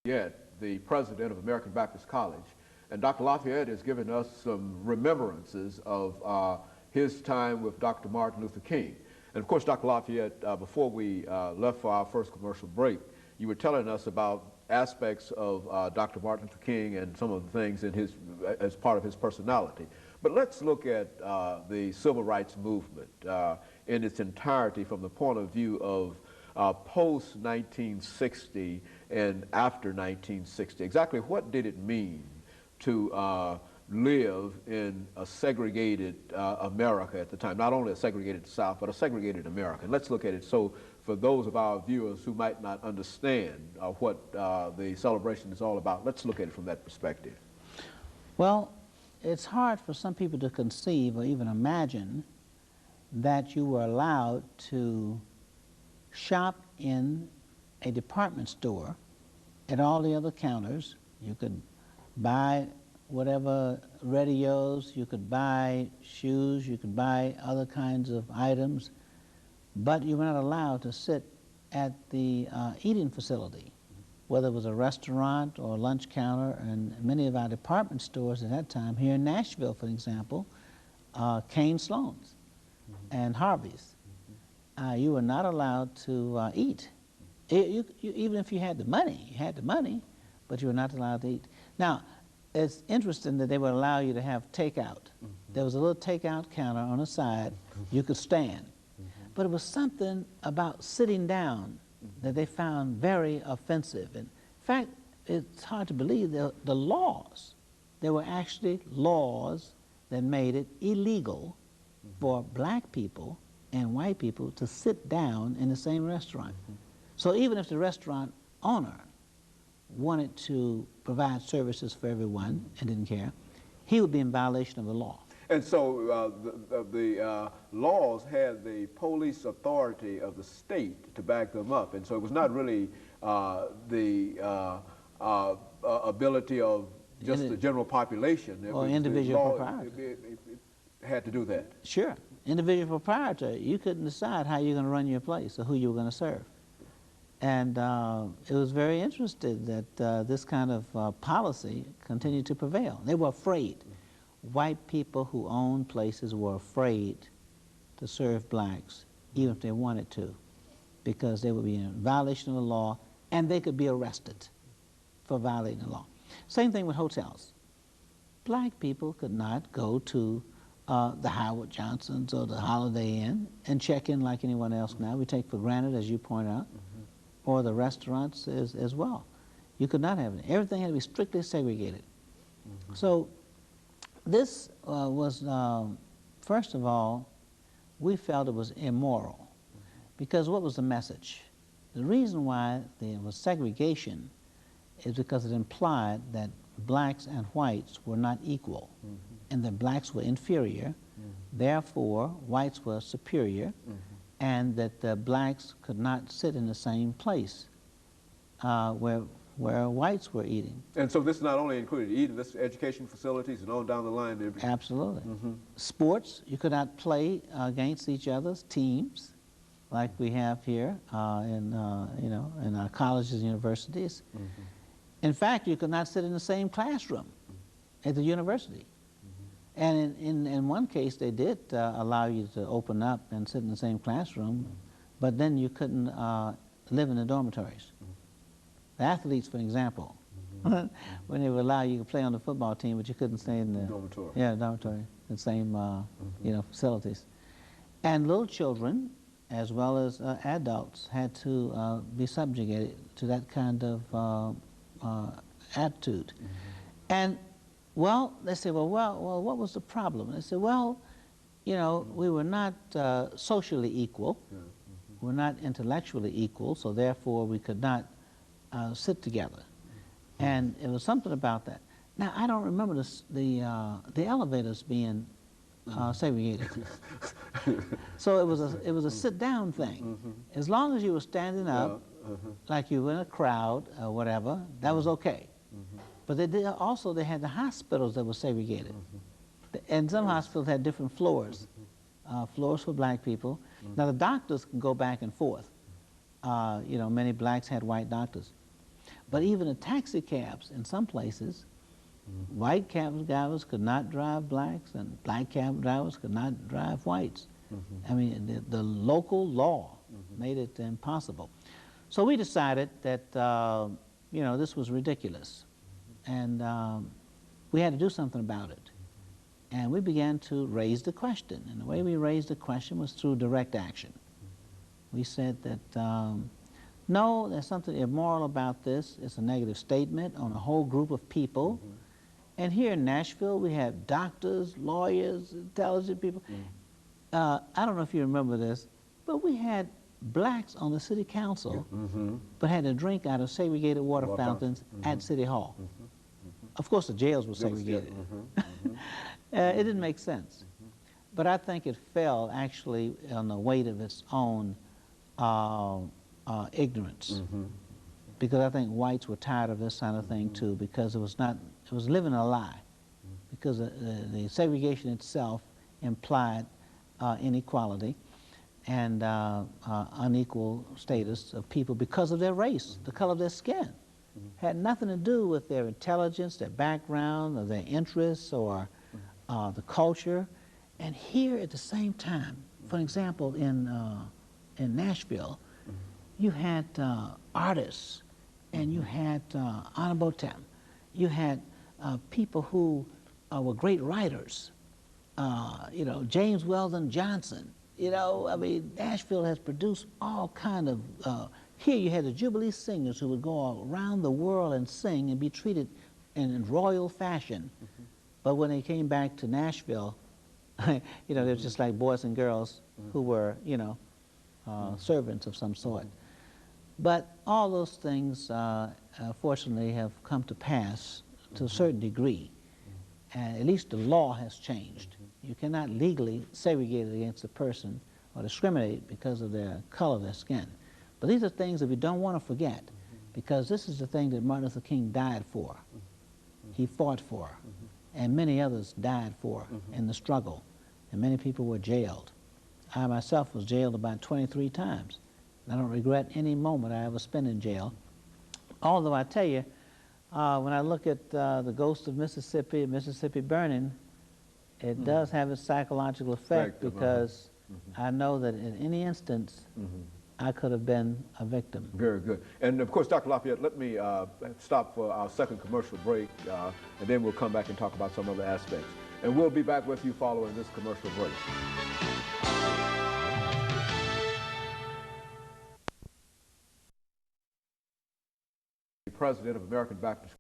Yet, the president of American Baptist College. And Dr. Lafayette has given us some remembrances of his time with Dr. Martin Luther King. And of course, Dr. Lafayette, before we left for our first commercial break, you were telling us about aspects of Dr. Martin Luther King and some of the things in his, as part of his personality. But let's look at the civil rights movement in its entirety from the point of view of post-1960 and after 1960. Exactly what did it mean to live in a segregated America at the time, not only a segregated South, but a segregated America? And let's look at it so for those of our viewers who might not understand what the celebration is all about, let's look at it from that perspective. Well, it's hard for some people to conceive or even imagine that you were allowed to shop in a department store at all the other counters. You could buy whatever radios, you could buy shoes, you could buy other kinds of items, but you were not allowed to sit at the eating facility, whether it was a restaurant or a lunch counter. And many of our department stores at that time, here in Nashville, for example, Kane Sloan's and Harvey's, you were not allowed to eat. Even if you had the money, but you were not allowed to eat. Now, it's interesting that they would allow you to have takeout. There was a little takeout counter on the side. You could stand. But it was something about sitting down that they found very offensive. In fact, it's hard to believe the laws. There were actually laws that made it illegal for black people and white people to sit down in the same restaurant. So even if the restaurant owner wanted to provide services for everyone and didn't care, he would be in violation of the law. And so the laws had the police authority of the state to back them up. And so it was not really the ability of just the general population. Or individual proprietor. It had to do that. Sure. Individual proprietor, you couldn't decide how you're going to run your place or who you were going to serve. And it was very interesting that this kind of policy continued to prevail. They were afraid. White people who owned places were afraid to serve blacks, even if they wanted to, because they would be in violation of the law, and they could be arrested for violating the law. Same thing with hotels. Black people could not go to the Howard Johnson's or the Holiday Inn and check in like anyone else now. We take for granted, as you point out, or the restaurants as well. You could not have it. Everything had to be strictly segregated. So this was, first of all, we felt it was immoral, because what was the message? The reason why there was segregation is because it implied that blacks and whites were not equal, and that blacks were inferior, therefore whites were superior, and that the blacks could not sit in the same place where whites were eating. And so this not only included eating, this education facilities and on down the line. Absolutely. Sports, you could not play against each other's teams like we have here in our colleges and universities. In fact, you could not sit in the same classroom at the university. And in one case, they did allow you to open up and sit in the same classroom, but then you couldn't live in the dormitories. The athletes, for example, when they would allow you to play on the football team, but you couldn't stay in the dormitory. Yeah, dormitory, the same facilities. And little children, as well as adults, had to be subjugated to that kind of attitude. And well, they say, well, what was the problem? They said, well, we were not socially equal. We're not intellectually equal, so therefore we could not sit together. And it was something about that. Now, I don't remember the elevators being segregated. So it was a sit-down thing. As long as you were standing up, like you were in a crowd or whatever, that was okay. But they had the hospitals that were segregated. And some hospitals had different floors. Floors for black people. Now the doctors can go back and forth. Many blacks had white doctors. But even the taxi cabs in some places, white cab drivers could not drive blacks, and black cab drivers could not drive whites. I mean, the local law made it impossible. So we decided that, you know, this was ridiculous, and we had to do something about it. And we began to raise the question, and the way we raised the question was through direct action. We said that, no, there's something immoral about this. It's a negative statement on a whole group of people. And here in Nashville, we have doctors, lawyers, intelligent people. I don't know if you remember this, but we had blacks on the city council, but had to drink out of segregated water fountains at City Hall. Of course, the jails were segregated. It didn't make sense. But I think it fell actually on the weight of its own ignorance. Because I think whites were tired of this kind of thing too, because it was living a lie. Because the segregation itself implied inequality and unequal status of people because of their race, the color of their skin. Had nothing to do with their intelligence, their background, or their interests, or the culture. And here at the same time, for example, in Nashville, you had artists, and you had Honorable Tem. You had people who were great writers. You know, James Weldon Johnson. You know, I mean, Nashville has produced all kind of. Here you had the Jubilee singers who would go around the world and sing and be treated in royal fashion. But when they came back to Nashville, you know, they're just like boys and girls who were, you know, servants of some sort. But all those things, fortunately, have come to pass to a certain degree. And at least the law has changed. You cannot legally segregate against a person or discriminate because of their color of their skin. But these are things that we don't want to forget, because this is the thing that Martin Luther King died for. He fought for, and many others died for in the struggle, and many people were jailed. I myself was jailed about 23 times. I don't regret any moment I ever spent in jail. Although I tell you, when I look at the ghost of Mississippi, Mississippi Burning, it does have a psychological effect, because I know that in any instance, I could have been a victim. Very good. And of course, Dr. Lafayette, let me stop for our second commercial break, and then we'll come back and talk about some other aspects. And we'll be back with you following this commercial break. President of American Baptist